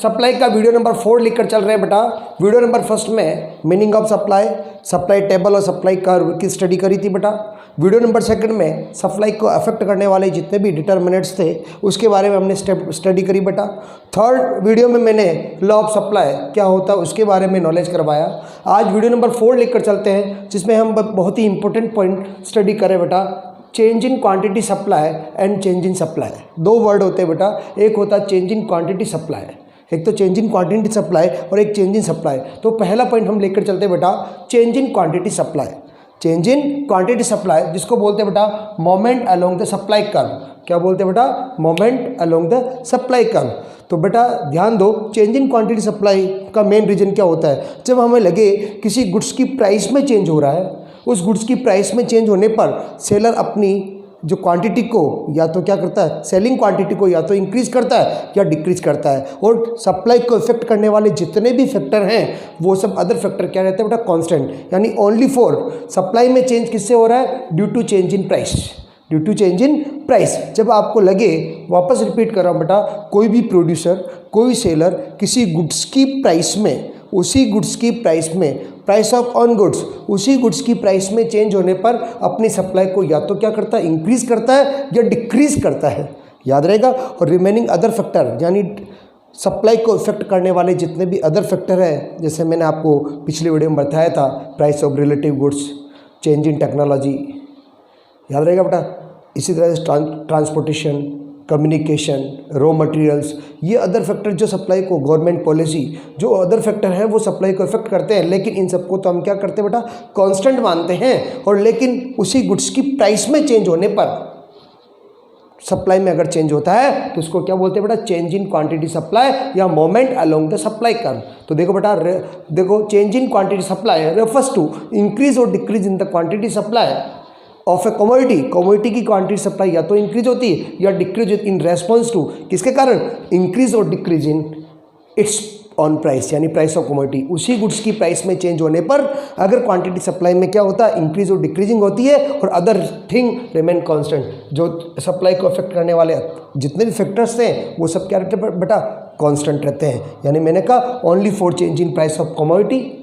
Supply का video number 4 लिखकर चल रहे हैं बेटा। वीडियो नंबर फर्स्ट में meaning of supply, supply table और सप्लाई कर्व की स्टडी करी थी बेटा। वीडियो नंबर सेकंड में सप्लाई को अफेक्ट करने वाले जितने भी डिटर्मिनेंट्स थे उसके बारे में हमने स्टडी करी बेटा। थर्ड वीडियो में मैंने लॉ ऑफ सप्लाई क्या होता है उसके बारे में नॉलेज करवाया। आज वीडियो नंबर 4 लिखकर चलते हैं जिसमें हम बहुत ही इंपॉर्टेंट पॉइंट स्टडी करें बेटा। Change in quantity supply and change in supply, दो वर्ड होते हैं बेटा। एक होता है चेंज इन क्वांटिटी सप्लाई, एक तो चेंज इन क्वांटिटी सप्लाई और एक चेंज इन सप्लाई। तो पहला पॉइंट हम लेकर चलते हैं बेटा, change in quantity supply. Change in quantity supply जिसको बोलते हैं बेटा movement along the supply curve. क्या बोलते हैं बेटा? Movement along the supply curve. तो बेटा ध्यान दो, चेंज इन क्वांटिटी सप्लाई का मेन रीजन क्या होता है? जब हमें लगे किसी गुड्स की प्राइस में चेंज हो रहा है, उस गुड्स की प्राइस में चेंज होने पर सेलर अपनी जो क्वांटिटी को या तो क्या करता है, सेलिंग क्वांटिटी को या तो इंक्रीज करता है या डिक्रीज करता है। और सप्लाई को इफेक्ट करने वाले जितने भी फैक्टर हैं वो सब अदर फैक्टर क्या रहते हैं बेटा? कांस्टेंट। यानी ओनली फॉर सप्लाई में चेंज किससे हो रहा है? Due to change in price, due to change in price. जब आपको लगे, वापस रिपीट कर रहा हूँ बेटा, कोई भी प्रोड्यूसर, कोई सेलर किसी गुड्स की प्राइस में, उसी गुड्स की प्राइस में, प्राइस ऑफ ऑन गुड्स, उसी गुड्स की प्राइस में चेंज होने पर अपनी सप्लाई को या तो क्या करता है? इंक्रीज करता है या डिक्रीज करता है, याद रहेगा। और रिमेनिंग अदर फैक्टर यानी सप्लाई को इफेक्ट करने वाले जितने भी अदर फैक्टर हैं, जैसे मैंने आपको पिछले वीडियो में बताया था, price of relative goods, change in technology, याद रहेगा बेटा। इसी तरह से ट्रांसपोर्टेशन, कम्युनिकेशन, रॉ मटेरियल्स, ये अदर फैक्टर जो सप्लाई को, गवर्नमेंट पॉलिसी, जो अदर फैक्टर हैं वो सप्लाई को इफेक्ट करते हैं। लेकिन इन सबको तो हम क्या करते हैं बेटा? कांस्टेंट मानते हैं। और लेकिन उसी गुड्स की प्राइस में चेंज होने पर, सप्लाई में अगर चेंज होता है तो उसको क्या बोलते हैं बेटा? चेंज इन क्वांटिटी सप्लाई या movement along the supply curve. तो देखो बेटा, देखो change in quantity supply refers to increase और decrease in the quantity supply of a commodity. Commodity की क्वांटिटी सप्लाई या तो इंक्रीज होती है या डिक्रीज इन रेस्पॉन्स टू, किसके कारण? इंक्रीज और decrease in its own price, यानी प्राइस ऑफ कमोडिटी। उसी गुड्स की प्राइस में चेंज होने पर अगर क्वांटिटी सप्लाई में क्या होता है? इंक्रीज और डिक्रीजिंग होती है और अदर थिंग रिमेन कांस्टेंट। जो सप्लाई को अफेक्ट करने वाले जितने भी फैक्टर्स हैं वो सब क्या रहते हैं बेटा? कांस्टेंट रहते हैं। यानी मैंने कहा only for change in price of commodity,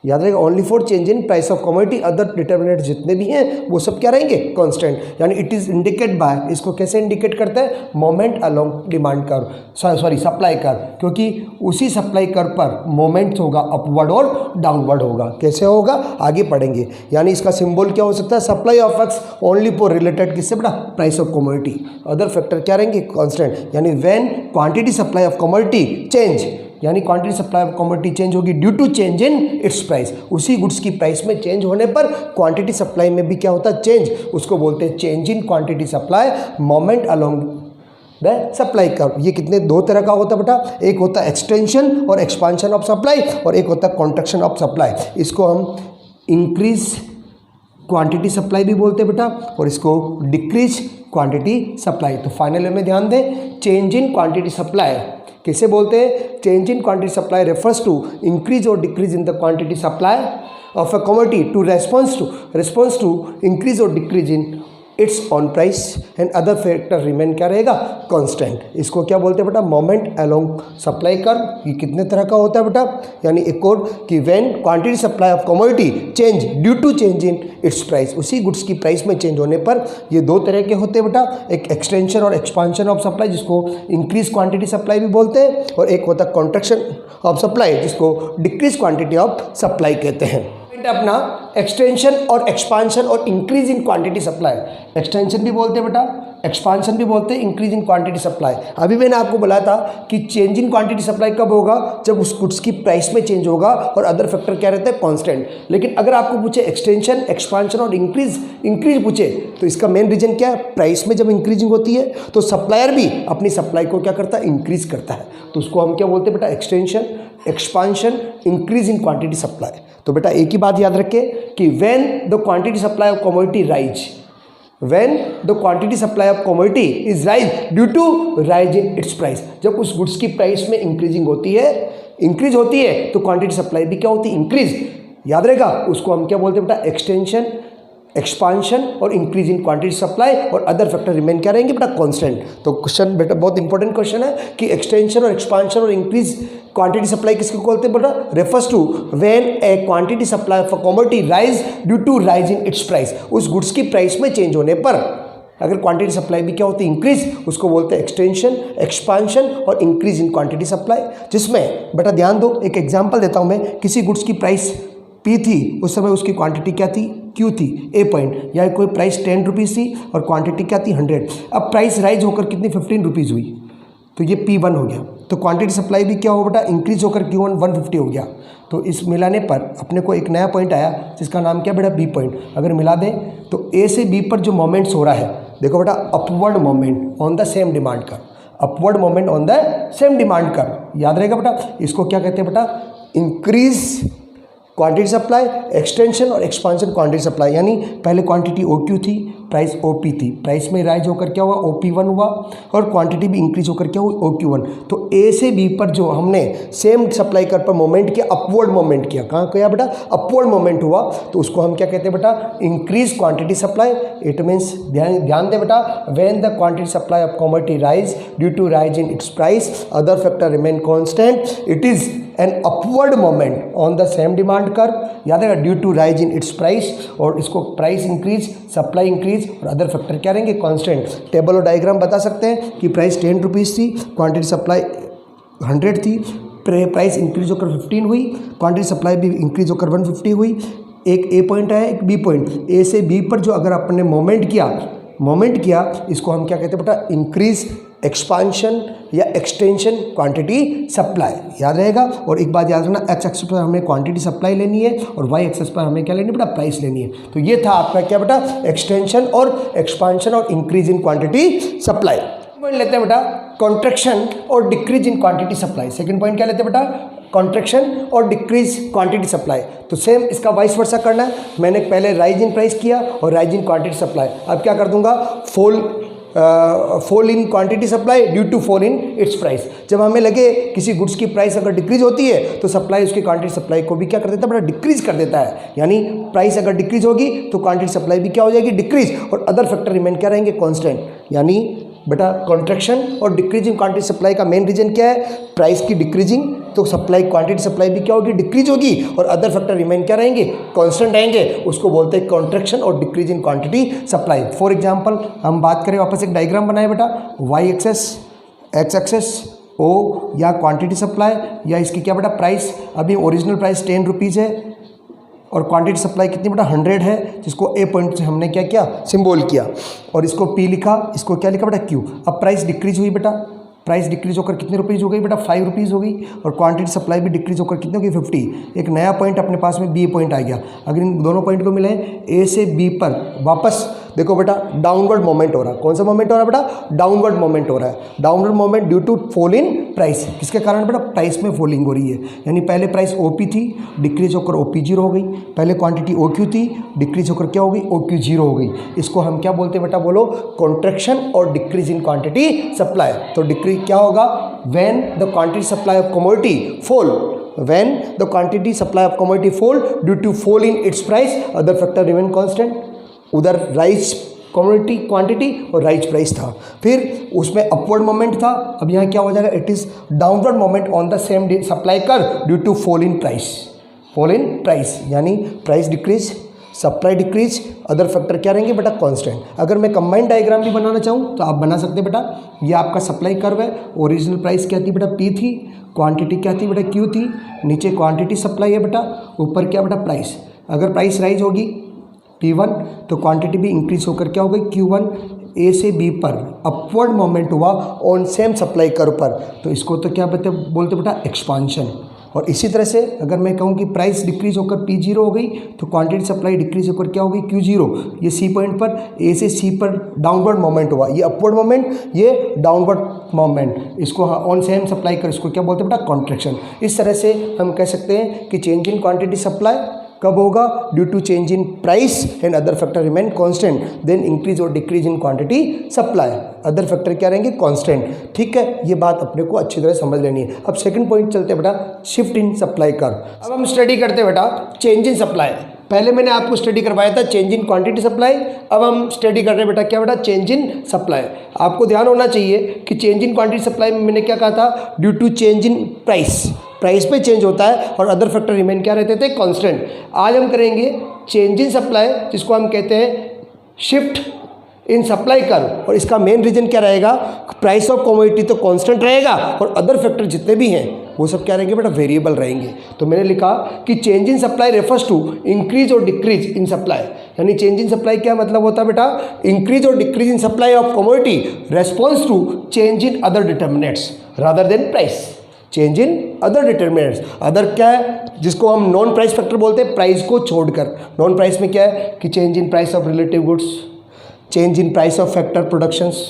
याद रहेगा, only for change in price of commodity, other determinant जितने भी हैं वो सब क्या रहेंगे? कांस्टेंट। यानी इट इज इंडिकेट बाय, इसको कैसे इंडिकेट करते हैं? Moment along demand curve, sorry supply curve, क्योंकि उसी सप्लाई कर्व पर मोमेंट होगा अपवर्ड और डाउनवर्ड होगा। कैसे होगा आगे पढ़ेंगे। यानी इसका सिंबल क्या हो सकता है? Supply of X only for related किससे बेटा? Price of commodity. Other factor क्या रहेंगे? कांस्टेंट। यानी when quantity supply of commodity change, यानी quantity supply of commodity change होगी due to change in its price. उसी गुड्स की प्राइस में चेंज होने पर क्वांटिटी सप्लाई में भी क्या होता है? चेंज। उसको बोलते हैं change in quantity supply moment along the supply curve. ये कितने दो तरह का होता है बेटा? एक होता है एक्सटेंशन और एक्सपांशन ऑफ सप्लाई और एक होता है कॉन्ट्रैक्शन ऑफ सप्लाई। इसको हम इंक्रीज क्वांटिटी सप्लाई भी बोलते हैं बेटा और इसको डिक्रीज क्वांटिटी सप्लाई। तो फाइनल में ध्यान दें, चेंज इन क्वांटिटी सप्लाई किसे बोलते हैं? Change in quantity supply refers to increase और decrease in the quantity supply of a commodity to response to increase और decrease in its own price and other factor remain क्या रहेगा? Constant. इसको क्या बोलते हैं बेटा? Movement along supply curve. ये कितने तरह का होता है बेटा? यानी एक और कि when quantity supply of commodity change due to change in its price, उसी गुड्स की प्राइस में चेंज होने पर ये दो तरह के होते हैं बेटा, एक एक्सटेंशन और एक्सपांशन ऑफ सप्लाई जिसको इंक्रीज क्वांटिटी सप्लाई भी बोलते हैं और एक होता है कॉन्ट्रैक्शन ऑफ सप्लाई जिसको डिक्रीज क्वांटिटी ऑफ सप्लाई कहते हैं। अपना एक्सटेंशन और एक्सपांशन और increase in quantity supply, extension भी बोलते हैं बेटा, एक्सपांशन भी बोलते हैं, इंक्रीज इन क्वांटिटी सप्लाई। अभी मैंने आपको बोला था कि चेंज इन क्वांटिटी सप्लाई कब होगा? जब उस गुड्स की प्राइस में चेंज होगा और अदर फैक्टर क्या रहते हैं? कांस्टेंट। लेकिन अगर आपको पूछे एक्सटेंशन, एक्सपांशन और इंक्रीज पूछे तो इसका मेन रीजन क्या है? प्राइस में जब इंक्रीजिंग होती है तो सप्लायर भी अपनी सप्लाई को क्या करता है? इंक्रीज करता है। तो उसको हम क्या बोलते हैं बेटा? Extension, expansion, increase in quantity supply. तो बेटा एक ही बात याद रखें कि when the quantity supply of commodity rise, when the quantity supply of commodity is rise due to rise in its price, जब उस गुड्स की प्राइस में इंक्रीजिंग होती है, इंक्रीज होती है तो क्वांटिटी सप्लाई भी क्या होती है? इंक्रीज। याद रहेगा, उसको हम क्या बोलते हैं बेटा? एक्सटेंशन, एक्सपांशन और इंक्रीज इन क्वांटिटी सप्लाई और अदर फैक्टर रिमेन क्या रहेंगे बेटा कांस्टेंट। तो क्वेश्चन बेटा बहुत इंपॉर्टेंट क्वेश्चन है कि एक्सटेंशन और एक्सपांशन और इंक्रीज क्वांटिटी सप्लाई किसको बोलते हैं बेटा, refers to when a quantity supply of a commodity rise due to rise in its price. उस गुड्स की प्राइस में चेंज होने पर अगर क्वांटिटी सप्लाई भी क्या होती है इंक्रीज, उसको बोलते हैं एक्सटेंशन, एक्सपांशन और इंक्रीज इन क्वांटिटी सप्लाई। जिसमें बेटा ध्यान दो, एक एग्जांपल देता हूं मैं, किसी गुड्स की प्राइस P थी, उस समय उसकी क्वांटिटी क्या थी Q थी, ए पॉइंट, या कोई प्राइस 10 रुपीज़ थी और क्वांटिटी क्या थी 100। अब प्राइस राइज होकर कितनी 15 रुपीज़ हुई, तो ये P1 हो गया। तो क्वांटिटी सप्लाई भी क्या हो बेटा इंक्रीज होकर Q1 150 हो गया। तो इस मिलाने पर अपने को एक नया पॉइंट आया जिसका नाम क्या बेटा बी पॉइंट। अगर मिला दें तो ए से बी पर जो मोमेंट्स हो रहा है, देखो बेटा upward moment on the same demand curve, upward moment on the same demand curve, याद रहेगा बेटा। इसको क्या कहते हैं बेटा, इंक्रीज क्वांटिटी सप्लाई, एक्सटेंशन और एक्सपांशन क्वांटिटी सप्लाई। यानी पहले क्वांटिटी OQ थी, प्राइस OP थी, प्राइस में राइज होकर क्या हुआ OP1 हुआ और क्वांटिटी भी इंक्रीज होकर क्या हुई OQ1। तो ए से बी पर जो हमने सेम सप्लाई कर पर मोमेंट किया, अपवर्ड मोमेंट किया, कहाँ किया बेटा अपवर्ड मोमेंट हुआ, तो उसको हम क्या कहते हैं बेटा increase quantity supply. It means ध्यान दे बेटा, when the quantity supply of commodity rise due to rise in its price other factor remain constant, it is an upward moment on the same demand curve. याद है due to rise in its price, और इसको price increase, supply increase और other factor क्या रहेंगे constant. Table और diagram बता सकते हैं कि प्राइस 10 रुपीज़ थी, क्वांटिटी सप्लाई 100 थी, प्राइस इंक्रीज होकर 15 हुई, क्वांटिटी सप्लाई भी इंक्रीज होकर 150 हुई। एक ए पॉइंट है, एक बी पॉइंट, ए से बी पर जो अगर आपने मोमेंट किया, इसको हम क्या कहते हैं बेटा इंक्रीज एक्सपांशन या एक्सटेंशन क्वांटिटी सप्लाई, याद रहेगा। और एक बात याद रखना, एक्स एक्सिस पर हमें क्वांटिटी सप्लाई लेनी है और वाई एक्सिस पर हमें क्या लेनी है बेटा प्राइस लेनी है। तो ये था आपका क्या बेटा एक्सटेंशन और एक्सपांशन और increase in quantity supply. Point लेते हैं बेटा कॉन्ट्रैक्शन और decrease in quantity supply. Second point क्या लेते हैं बेटा कॉन्ट्रैक्शन और डिक्रीज क्वांटिटी सप्लाई। तो सेम इसका वाइस वर्सा करना है। मैंने पहले राइज इन प्राइस किया और राइज इन क्वांटिटी सप्लाई, अब क्या कर दूंगा fall in quantity supply due to fall in its price. जब हमें लगे किसी गुड्स की प्राइस अगर डिक्रीज होती है तो सप्लाई उसकी क्वांटिटी सप्लाई को भी क्या कर देता है बेटा डिक्रीज कर देता है। यानी प्राइस अगर डिक्रीज होगी तो क्वांटिटी सप्लाई भी क्या हो जाएगी डिक्रीज, और अदर फैक्टर रिमेन क्या रहेंगे कांस्टेंट। यानी बेटा कॉन्ट्रैक्शन और डिक्रीजिंग क्वांटिटी सप्लाई का मेन रीजन क्या है, प्राइस की डिक्रीजिंग, तो सप्लाई क्वांटिटी सप्लाई भी क्या होगी डिक्रीज होगी, और अदर फैक्टर रिमेन क्या रहेंगे कांस्टेंट रहेंगे। उसको बोलते हैं कॉन्ट्रैक्शन और decrease in quantity supply. For example हम बात करें, वापस एक डायग्राम बनाए बेटा, वाई एक्सेस एक्स एक्सेस ओ या क्वांटिटी सप्लाई या इसकी क्या बेटा प्राइस, अभी ओरिजिनल प्राइस 10 रुपीज़ है और क्वांटिटी सप्लाई कितनी बेटा 100 है, जिसको ए पॉइंट से हमने क्या किया सिंबल किया, और इसको पी लिखा, इसको क्या लिखा बेटा क्यू। अब प्राइस डिक्रीज हुई बेटा, प्राइस डिक्रीज होकर कितने रुपीज़ हो गई बेटा 5 रुपीज़ हो गई, और क्वांटिटी सप्लाई भी डिक्रीज होकर कितनी होगी 50। एक नया पॉइंट अपने पास में बी पॉइंट आ गया। अगर इन दोनों पॉइंट को मिले ए से बी पर वापस देखो बेटा डाउनवर्ड मोमेंट हो रहा है। कौन सा मोमेंट हो रहा है बेटा डाउनवर्ड मोमेंट हो रहा है। Downward moment due to fall in price, किसके कारण बेटा प्राइस में फॉलिंग हो रही है। यानी पहले प्राइस ओपी थी, डिक्रीज होकर ओपी 0 हो गई, पहले क्वांटिटी ओक्यू थी, डिक्रीज होकर क्या हो गई ओक्यू 0 हो गई। इसको हम क्या बोलते हैं बेटा बोलो कॉन्ट्रैक्शन और डिक्रीज इन क्वांटिटी सप्लाई। तो डिक्रीज क्या होगा when the quantity supply of commodity fall, when the quantity supply of commodity fall due to fall in its price other factor remain constant। उधर राइज कमोडिटी क्वांटिटी और rise price था, फिर उसमें upward moment था। अब यहाँ क्या हो जाएगा it is downward movement on the same supply curve due to fall in price, fall in price यानी price decrease supply decrease, other factor क्या रहेंगे बेटा कांस्टेंट। अगर मैं कंबाइंड डायग्राम भी बनाना चाहूँ तो आप बना सकते बेटा। ये आपका सप्लाई कर्व है, ओरिजिनल प्राइस क्या थी बेटा पी थी, क्वांटिटी क्या थी बेटा क्यू थी, नीचे क्वांटिटी सप्लाई है बेटा, ऊपर क्या बेटा प्राइस। अगर प्राइस राइज होगी P1 तो क्वांटिटी भी इंक्रीज होकर क्या हो गई Q1। ए से बी पर अपवर्ड मोमेंट हुआ ऑन सेम सप्लाई कर्व पर, तो इसको तो क्या बोलते बेटा एक्सपांशन। और इसी तरह से अगर मैं कहूँ कि प्राइस डिक्रीज होकर P0 हो गई तो क्वांटिटी सप्लाई डिक्रीज होकर क्या हो गई Q0। ये सी पॉइंट पर ए से सी पर डाउनवर्ड मोमेंट हुआ, ये अपवर्ड मोमेंट, ये डाउनवर्ड मोमेंट, इसको ऑन सेम सप्लाई कर इसको क्या बोलते हैं बेटा कॉन्ट्रैक्शन। इस तरह से हम कह सकते हैं कि चेंज इन क्वांटिटी सप्लाई कब होगा due to change in price and other factor remain constant, then increase और decrease in quantity supply, other factor क्या रहेंगे कांस्टेंट। ठीक है, ये बात अपने को अच्छी तरह समझ लेनी है। अब सेकंड पॉइंट चलते हैं बेटा शिफ्ट इन सप्लाई कर्व। अब हम स्टडी करते हैं बेटा चेंज इन सप्लाई। पहले मैंने आपको स्टडी करवाया था चेंज इन क्वांटिटी सप्लाई, अब हम स्टडी कर रहे हैं बेटा क्या बेटा, चेंज इन सप्लाई। आपको ध्यान होना चाहिए कि चेंज इन क्वांटिटी सप्लाई में मैंने क्या कहा था, due to change in price, price पे चेंज होता है और अदर फैक्टर रिमेन क्या रहते थे, कांस्टेंट। आज हम करेंगे चेंज इन सप्लाई, जिसको हम कहते हैं शिफ्ट इन सप्लाई कर्व, और इसका मेन रीजन क्या रहेगा, प्राइस ऑफ कमोडिटी तो कांस्टेंट रहेगा और अदर फैक्टर जितने भी हैं वो सब क्या रहेंगे बेटा, वेरिएबल रहेंगे। तो मैंने लिखा कि change in supply refers to increase और डिक्रीज इन सप्लाई, यानी चेंज इन सप्लाई क्या मतलब होता है बेटा, इंक्रीज और decrease in supply of commodity response to change in other determinants rather than price. Change in other determinants, other क्या है, जिसको हम नॉन प्राइस फैक्टर बोलते हैं, प्राइस को छोड़कर। नॉन प्राइस में क्या है कि change in price of relative goods, change in price of factor productions,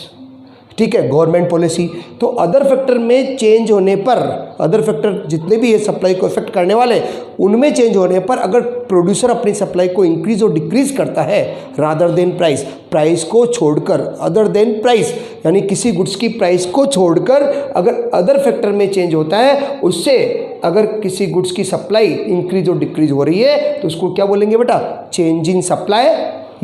ठीक है, गवर्नमेंट पॉलिसी। तो अदर फैक्टर में चेंज होने पर, अदर फैक्टर जितने भी है सप्लाई को इफेक्ट करने वाले, उनमें चेंज होने पर अगर प्रोड्यूसर अपनी सप्लाई को इंक्रीज और डिक्रीज करता है रादर देन प्राइस, प्राइस को छोड़कर, अदर देन प्राइस यानी किसी गुड्स की प्राइस को छोड़कर अगर अदर फैक्टर में चेंज होता है, उससे अगर किसी गुड्स की सप्लाई इंक्रीज और डिक्रीज हो रही है तो उसको क्या बोलेंगे बेटा, चेंज इन सप्लाई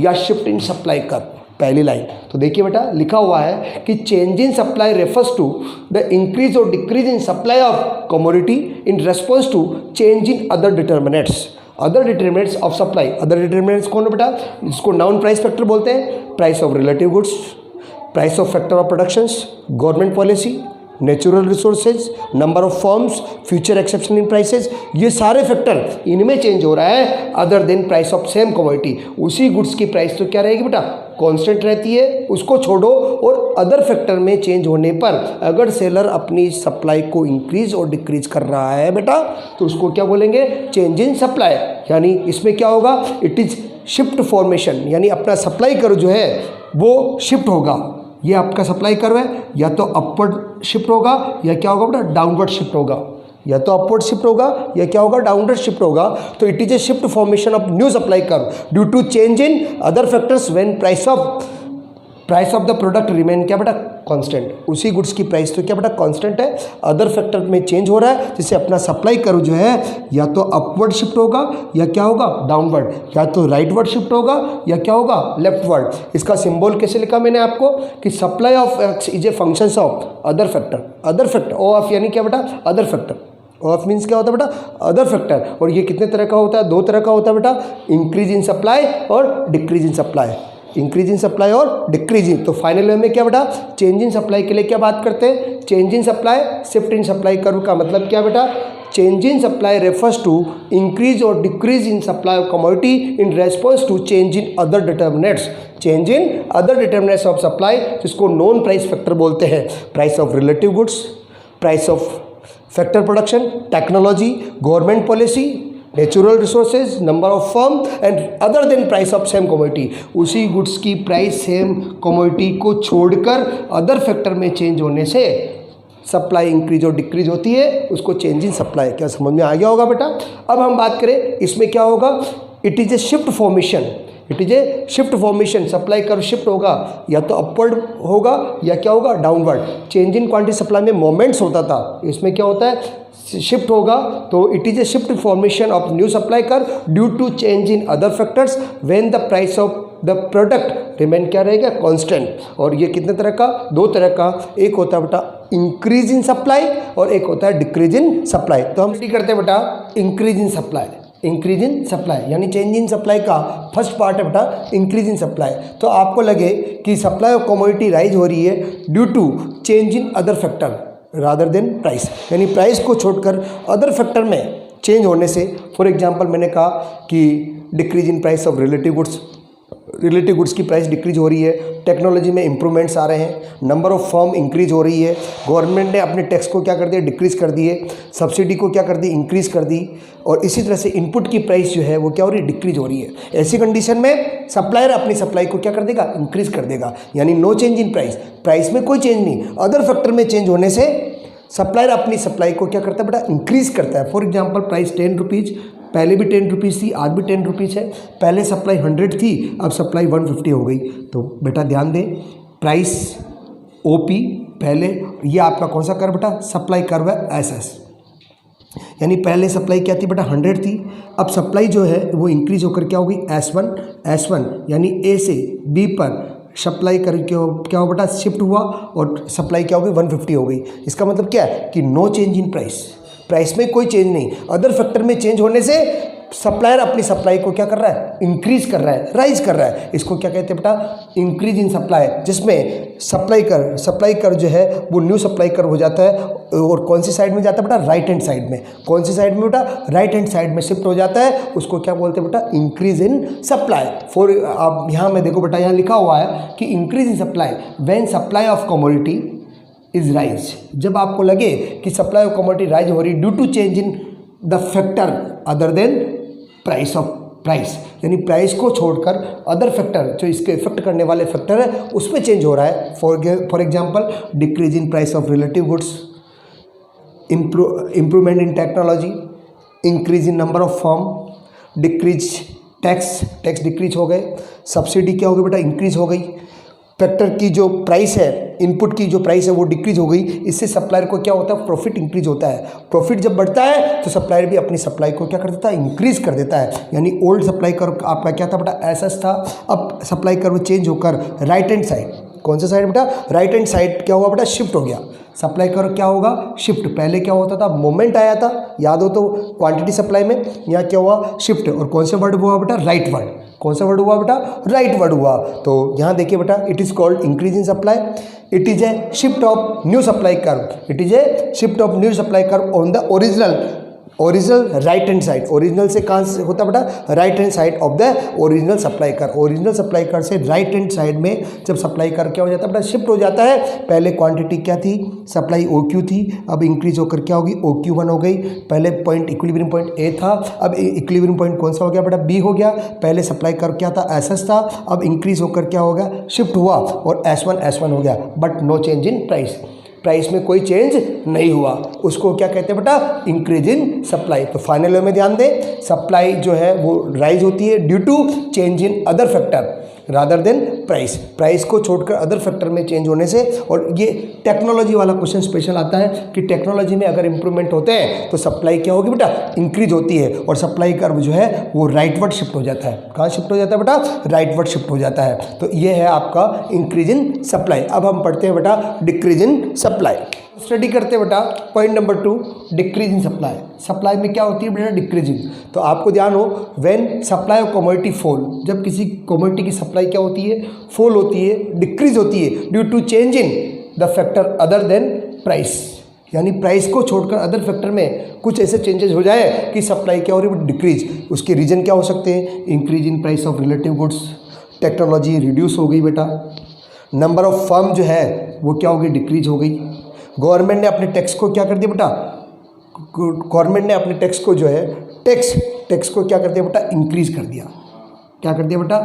या शिफ्ट इन सप्लाई कर। पहली लाइन तो देखिए बेटा, लिखा हुआ है कि change in supply refers to the increase और decrease in supply of commodity in response to change in other determinants, other determinants of supply. Other determinants कौन है बेटा, जिसको नाउन प्राइस फैक्टर बोलते हैं, price of relative goods, price of factor of productions, government policy, natural resources, number of firms, future exception in prices, ये सारे factor इनमें change हो रहा है other than price of same commodity. उसी goods की प्राइस तो क्या रहेगी बेटा, कांस्टेंट रहती है, उसको छोड़ो। और अदर फैक्टर में चेंज होने पर अगर सेलर अपनी सप्लाई को इंक्रीज और डिक्रीज कर रहा है बेटा, तो उसको क्या बोलेंगे, चेंज इन सप्लाई। यानी इसमें क्या होगा, इट इज शिफ्ट फॉर्मेशन, यानी अपना सप्लाई कर्व जो है वो शिफ्ट होगा। ये आपका सप्लाई कर्व है, या तो अपवर्ड शिफ्ट होगा या क्या होगा बेटा, डाउनवर्ड शिफ्ट होगा, या तो अपवर्ड शिफ्ट होगा या क्या होगा, डाउनवर्ड शिफ्ट होगा। तो it is a shift formation of new supply curve due to change in other factors when price of the product remain क्या बेटा, कांस्टेंट। उसी गुड्स की प्राइस तो क्या बेटा, कांस्टेंट है, अदर फैक्टर में चेंज हो रहा है, जिससे अपना सप्लाई कर्व जो है या तो अपवर्ड शिफ्ट होगा या क्या होगा, डाउनवर्ड, या तो राइटवर्ड शिफ्ट होगा या क्या होगा, लेफ्टवर्ड। इसका सिंबल कैसे लिखा मैंने आपको कि supply of X is a function of other factor, other factor ओ ऑफ यानी क्या बेटा, अदर फैक्टर। ऑफ मीन्स क्या होता है बेटा, अदर फैक्टर। और ये कितने तरह का होता है, दो तरह का होता है बेटा, इंक्रीज इन सप्लाई और decrease in supply, increase in supply और डिक्रीज इन। तो फाइनल में क्या बेटा, चेंज इन सप्लाई के लिए क्या बात करते हैं, change in supply, shift in supply curve का मतलब क्या बेटा, change in supply refers to increase और decrease in supply of commodity in response to change in other determinants, change in other determinants of supply, जिसको non price factor बोलते हैं। Price of relative goods, price of factor production, technology, government policy, natural resources, number of firm and other than price of same commodity. उसी goods की price same commodity को छोड़कर other factor में change होने से supply increase और decrease होती है, उसको चेंज इन सप्लाई। क्या समझ में आ गया होगा बेटा। अब हम बात करें इसमें क्या होगा, it is a shift formation, it is a shift formation, supply curve shift होगा, या तो अपवर्ड होगा या क्या होगा, downward. Change in quantity supply में मोमेंट्स होता था, इसमें क्या होता है, शिफ्ट होगा। तो it is a shift formation of new supply curve due to change in other factors when the price of the product remain क्या रहेगा, कांस्टेंट। और ये कितने तरह का, दो तरह का, एक होता है बेटा इंक्रीज इन सप्लाई और एक होता है डिक्रीज इन सप्लाई। तो हम स्टडी करते हैं बेटा increase in supply, increase in supply यानी चेंज इन सप्लाई का फर्स्ट पार्ट है बेटा इंक्रीज इन सप्लाई। तो आपको लगे कि सप्लाई ऑफ कमोडिटी राइज हो रही है due to change in other factor rather than price, यानी प्राइस को छोड़कर अदर फैक्टर में चेंज होने से। फॉर एग्जांपल मैंने कहा कि decrease in price of relative goods, relative goods की प्राइस डिक्रीज हो रही है, टेक्नोलॉजी में इंप्रूवमेंट्स आ रहे हैं, नंबर ऑफ फर्म इंक्रीज हो रही है, गवर्नमेंट ने अपने टैक्स को क्या कर दिया, डिक्रीज कर दिए, सब्सिडी को क्या कर दी, इंक्रीज कर दी, और इसी तरह से इनपुट की प्राइस जो है वो क्या हो रही है, डिक्रीज हो रही है। ऐसी कंडीशन में सप्लायर अपनी सप्लाई को क्या कर देगा, इंक्रीज कर देगा, यानी no change in price, price में कोई चेंज नहीं, अदर फैक्टर में चेंज होने से सप्लायर अपनी सप्लाई को क्या करता है बेटा, इंक्रीज करता है। फॉर एग्जांपल प्राइस 10 रुपीज़, पहले भी 10 रुपीज़ थी, आज भी 10 रुपीज़ है, पहले सप्लाई 100 थी, अब सप्लाई 150 हो गई। तो बेटा ध्यान दें, प्राइस ओपी पहले, ये आपका कौन सा कर्व बेटा, सप्लाई कर्व है एसएस, यानी पहले सप्लाई क्या थी बेटा 100 थी, अब सप्लाई जो है वो इंक्रीज होकर क्या होगी S1 यानी ए से बी पर सप्लाई कर क्या हो बेटा शिफ्ट हुआ और सप्लाई क्या होगी 150 हो गई। इसका मतलब क्या है कि नो चेंज इन प्राइस में कोई चेंज नहीं, अदर फैक्टर में चेंज होने से सप्लायर अपनी सप्लाई को क्या कर रहा है इंक्रीज कर रहा है, राइज कर रहा है। इसको क्या कहते हैं बेटा इंक्रीज इन सप्लाई, जिसमें सप्लाई कर जो है वो न्यू सप्लाई कर हो जाता है और कौन सी साइड में जाता है बेटा राइट हैंड साइड में। कौन सी साइड में बेटा राइट हैंड साइड में शिफ्ट हो जाता है, उसको क्या बोलते हैं बेटा इंक्रीज इन सप्लाई। फॉर आप यहाँ में देखो बेटा यहाँ लिखा हुआ है कि increase in supply when supply of commodity is rise, जब आपको लगे कि सप्लाई ऑफ कमोडिटी राइज हो रही due to change in the factor other than price, यानी प्राइस को छोड़कर अदर फैक्टर जो इसके इफेक्ट करने वाले फैक्टर है उसमें चेंज हो रहा है। For example decrease in price of relative goods, improvement in technology, increase in number of firm, decrease tax decrease हो गए, सब्सिडी क्या हो गई बेटा इंक्रीज हो गई, फैक्टर की जो प्राइस है इनपुट की जो प्राइस है वो डिक्रीज हो गई। इससे सप्लायर को क्या होता है प्रॉफिट इंक्रीज होता है। प्रॉफिट जब बढ़ता है तो सप्लायर भी अपनी सप्लाई को क्या कर देता है इंक्रीज कर देता है। यानी ओल्ड सप्लाई कर्व आपका क्या था बेटा एसएस था, अब सप्लाई कर्व चेंज होकर राइट हैंड साइड, कौन सा साइड बेटा राइट हैंड साइड क्या हुआ बेटा शिफ्ट हो गया। सप्लाई कर्व क्या होगा शिफ्ट, पहले क्या होता था मोमेंट आया था याद हो तो क्वांटिटी सप्लाई में, यहाँ क्या हुआ शिफ्ट। और कौन सा वर्ड हुआ बेटा राइट वर्ड, कौन सा वर्ड हुआ बेटा राइट वर्ड हुआ। तो यहाँ देखिए बेटा it is called increase in supply, it is a shift of new supply curve, it is a shift of new supply curve on the original right hand side. Original से कहाँ से होता बेटा right hand side of the original supply curve. Original supply curve से right hand side में जब supply curve क्या हो जाता है बेटा शिफ्ट हो जाता है। पहले क्वांटिटी क्या थी सप्लाई OQ थी, अब इंक्रीज होकर क्या होगी OQ1 हो गई। पहले पॉइंट इक्विलिब्रियम पॉइंट A था, अब इक्विलिब्रियम पॉइंट कौन सा हो गया बेटा B हो गया। पहले सप्लाई कर्व क्या था SS था, अब इंक्रीज होकर क्या हो गया शिफ्ट हुआ और S1 हो गया। But no change in price में कोई चेंज नहीं हुआ, उसको क्या कहते हैं बेटा इंक्रीज इन सप्लाई। तो फाइनल में ध्यान दें सप्लाई जो है वो राइज होती है due to change in other factor rather than price को छोड़कर अदर फैक्टर में चेंज होने से। और ये टेक्नोलॉजी वाला क्वेश्चन स्पेशल आता है कि टेक्नोलॉजी में अगर इंप्रूवमेंट होते हैं तो सप्लाई क्या होगी बेटा इंक्रीज होती है और सप्लाई कर्व जो है वो राइटवर्ड शिफ्ट हो जाता है। कहाँ शिफ्ट हो जाता है बेटा राइटवर्ड शिफ्ट हो जाता है। तो ये है आपका इंक्रीज इन सप्लाई। अब हम पढ़ते हैं बेटा डिक्रीज इन सप्लाई, स्टडी करते हैं बेटा point number 2 decrease in supply. Supply में क्या होती है बेटा डिक्रीजिंग। तो आपको ध्यान हो when supply of commodity fall, जब किसी कमोडिटी की सप्लाई क्या होती है फॉल होती है डिक्रीज होती है due to change in the factor other than price, यानी प्राइस को छोड़कर अदर फैक्टर में कुछ ऐसे चेंजेस हो जाए कि सप्लाई क्या हो रही है डिक्रीज। उसके रीजन क्या हो सकते हैं increase in price of relative goods, technology reduce हो गई बेटा, नंबर ऑफ फर्म जो है वो क्या हो गई डिक्रीज हो गई, गवर्नमेंट ने अपने टैक्स को क्या कर दिया बेटा गवर्नमेंट ने अपने टैक्स को जो है टैक्स को क्या कर दिया बेटा इंक्रीज कर दिया। क्या कर दिया बेटा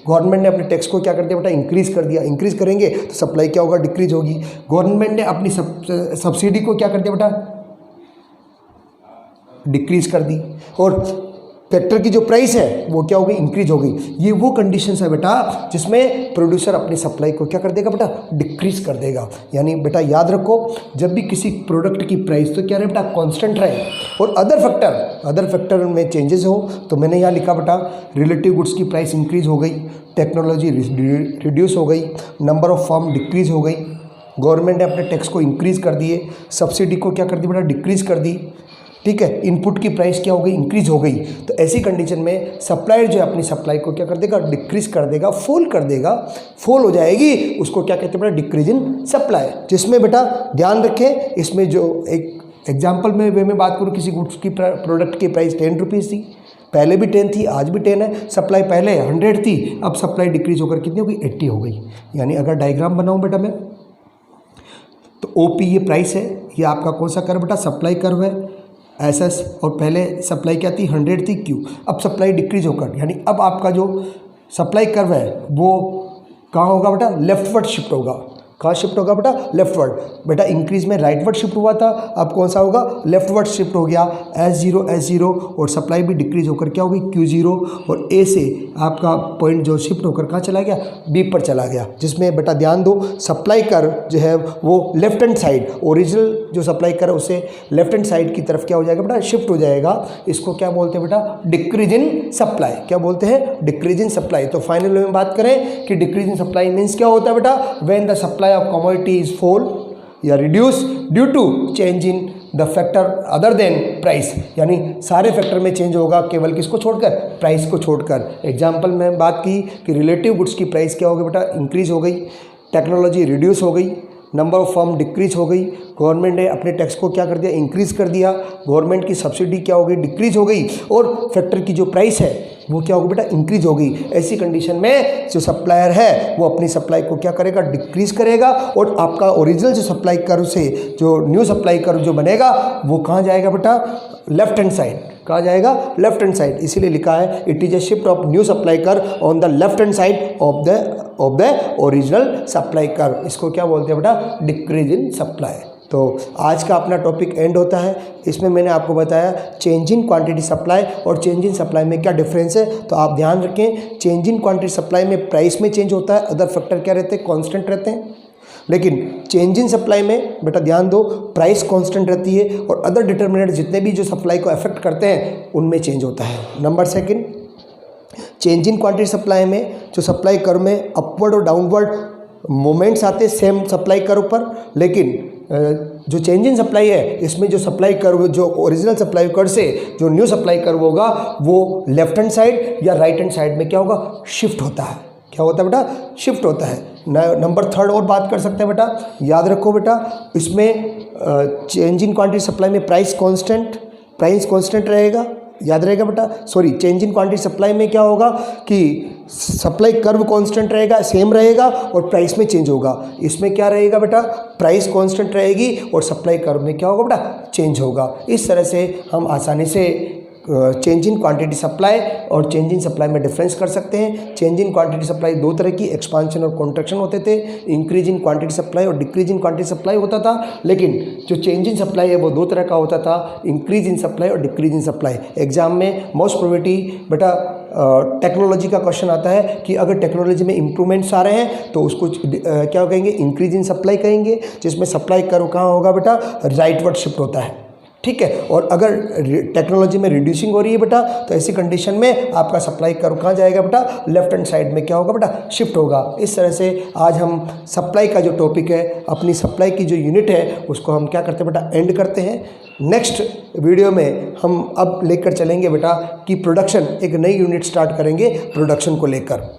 गवर्नमेंट ने अपने टैक्स को क्या कर दिया बेटा इंक्रीज कर दिया। इंक्रीज करेंगे तो सप्लाई क्या होगा डिक्रीज होगी। गवर्नमेंट ने अपनी सब्सिडी को क्या कर दिया बेटा डिक्रीज कर दी और फैक्टर की जो प्राइस है वो क्या हो गई इंक्रीज हो गई। ये वो कंडीशंस है बेटा जिसमें प्रोड्यूसर अपनी सप्लाई को क्या कर देगा बेटा डिक्रीज कर देगा। यानी बेटा याद रखो जब भी किसी प्रोडक्ट की प्राइस तो क्या रहे बेटा कांस्टेंट रहे और अदर फैक्टर में चेंजेस हो। तो मैंने यहाँ लिखा बेटा रिलेटिव गुड्स की प्राइस इंक्रीज हो गई, टेक्नोलॉजी रिड्यूस हो गई, नंबर ऑफ फर्म डिक्रीज हो गई, गवर्नमेंट ने अपने टैक्स को इंक्रीज कर दिए, सब्सिडी को क्या कर दी बेटा डिक्रीज कर दी। ठीक है इनपुट की प्राइस क्या हो गई इंक्रीज हो गई। तो ऐसी कंडीशन में सप्लायर जो है अपनी सप्लाई को क्या कर देगा डिक्रीज कर देगा, फॉल कर देगा, फॉल हो जाएगी। उसको क्या कहते हैं बेटा डिक्रीज इन सप्लाई। जिसमें बेटा ध्यान रखें इसमें जो एक एग्जाम्पल में वे मैं बात करूँ किसी गुड्स की प्रोडक्ट की प्राइस 10 रुपीज़ थी, पहले भी 10 थी आज भी 10 है। सप्लाई पहले 100 थी, अब सप्लाई डिक्रीज होकर कितनी हो गई 80 हो गई। यानी अगर डायग्राम बनाऊँ बेटा मैं तो OP ये प्राइस है, ये आपका कौन सा कर्व बेटा सप्लाई कर्व है SS और पहले सप्लाई क्या थी 100 थी Q, अब सप्लाई डिक्रीज होकर यानी अब आपका जो सप्लाई कर्व है वो कहाँ होगा बेटा लेफ्टवर्ड शिफ्ट होगा। कहाँ शिफ्ट होगा बेटा, लेफ्टवर्ड। बेटा इंक्रीज में राइटवर्ड शिफ्ट हुआ था, अब कौन सा होगा, लेफ्टवर्ड शिफ्ट हो गया, S0 और सप्लाई भी डिक्रीज होकर क्या होगी, Q0 और A से आपका पॉइंट जो शिफ्ट होकर कहाँ चला गया, B पर चला गया, जिसमें बेटा ध्यान दो सप्लाई कर जो है वो लेफ्ट हैंड साइड, ओरिजिनल जो सप्लाई कर उससे लेफ्ट हैंड साइड की तरफ क्या हो जाएगा बेटा, शिफ्ट हो जाएगा। इसको क्या बोलते हैं बेटा, डिक्रीज इन सप्लाई। क्या बोलते हैं, डिक्रीज इन सप्लाई। तो फाइनल में बात करें कि डिक्रीज इन सप्लाई मीन्स क्या होता है बेटा, when the supply of commodity is fall या reduce due to change in the factor other than price, यानी सारे फैक्टर में चेंज होगा, केवल किसको छोड़कर, प्राइस को छोड़कर। एग्जाम्पल में बात की कि रिलेटिव गुड्स की प्राइस क्या हो गई बेटा, इंक्रीज हो गई, टेक्नोलॉजी रिड्यूस हो गई, नंबर ऑफ फर्म डिक्रीज हो गई, गवर्नमेंट ने अपने टैक्स को क्या कर दिया, इंक्रीज कर दिया, गवर्नमेंट की सब्सिडी क्या हो गई, डिक्रीज हो गई, और फैक्टर की जो प्राइस है वो क्या होगी बेटा, इंक्रीज हो गई। ऐसी कंडीशन में जो सप्लायर है वो अपनी सप्लाई को क्या करेगा, डिक्रीज करेगा, और आपका ओरिजिनल जो सप्लाई कर्व से जो न्यू सप्लाई कर्व जो बनेगा वो कहाँ जाएगा बेटा, लेफ्ट हैंड साइड। कहाँ जाएगा, लेफ्ट हैंड साइड। इसीलिए लिखा है it is a shift of new supply curve on the left hand side of the original supply curve. इसको क्या बोलते हैं बेटा, डिक्रीज इन सप्लाई। तो आज का अपना टॉपिक एंड होता है। इसमें मैंने आपको बताया चेंज इन क्वांटिटी सप्लाई और चेंज इन सप्लाई में क्या डिफरेंस है। तो आप ध्यान रखें, चेंज इन क्वांटिटी सप्लाई में प्राइस में चेंज होता है, अदर फैक्टर क्या रहते हैं, कांस्टेंट रहते हैं। लेकिन चेंज इन सप्लाई में बेटा ध्यान दो, प्राइस कांस्टेंट रहती है और अदर डिटर्मिनेंट जितने भी जो सप्लाई को अफेक्ट करते हैं उनमें चेंज होता है। Number second, change in quantity supply में जो सप्लाई कर्व में अपवर्ड और डाउनवर्ड मोमेंट्स आते हैं सेम सप्लाई कर्व पर, लेकिन जो चेंज इन सप्लाई है इसमें जो सप्लाई कर्व जो ओरिजिनल सप्लाई कर्व से जो न्यू सप्लाई कर्व होगा वो लेफ्ट हैंड साइड या राइट हैंड साइड में क्या होगा, शिफ्ट होता है। क्या होता है बेटा, शिफ्ट होता है। नंबर थर्ड और बात कर सकते हैं बेटा, याद रखो बेटा, इसमें चेंज इन क्वांटिटी सप्लाई में प्राइस कांस्टेंट रहेगा, याद रहेगा बेटा। Sorry, change in quantity supply में क्या होगा कि सप्लाई कर्व कांस्टेंट रहेगा, सेम रहेगा, और प्राइस में चेंज होगा। इसमें क्या रहेगा बेटा, प्राइस कांस्टेंट रहेगी और सप्लाई कर्व में क्या होगा बेटा, चेंज होगा। इस तरह से हम आसानी से चेंज इन क्वांटिटी सप्लाई और चेंज इन सप्लाई में डिफरेंस कर सकते हैं। चेंज इन क्वांटिटी सप्लाई दो तरह की, एक्सपांशन और कॉन्ट्रैक्शन होते थे। इंक्रीज इन क्वांटिटी सप्लाई और डिक्रीज इन क्वांटिटी सप्लाई होता था। लेकिन जो चेंज इन सप्लाई है वो दो तरह का होता था, इंक्रीज इन सप्लाई और डिक्रीज इन सप्लाई। एग्जाम में मोस्ट प्रोबेबिलिटी बेटा टेक्नोलॉजी का क्वेश्चन आता है कि अगर टेक्नोलॉजी में इंप्रूवमेंट्स आ रहे हैं तो उसको क्या कहेंगे, इंक्रीज इन सप्लाई कहेंगे, जिसमें सप्लाई कर्व कहाँ होगा बेटा, राइटवर्ड शिफ्ट होता है। ठीक है, और अगर टेक्नोलॉजी में रिड्यूसिंग हो रही है बेटा तो ऐसी कंडीशन में आपका सप्लाई कर्व कहाँ जाएगा बेटा, लेफ्ट हैंड साइड में क्या होगा बेटा, शिफ्ट होगा। इस तरह से आज हम सप्लाई का जो टॉपिक है, अपनी सप्लाई की जो यूनिट है उसको हम क्या करते हैं बेटा, एंड करते हैं। नेक्स्ट वीडियो में हम अब लेकर चलेंगे बेटा कि प्रोडक्शन, एक नई यूनिट स्टार्ट करेंगे प्रोडक्शन को लेकर।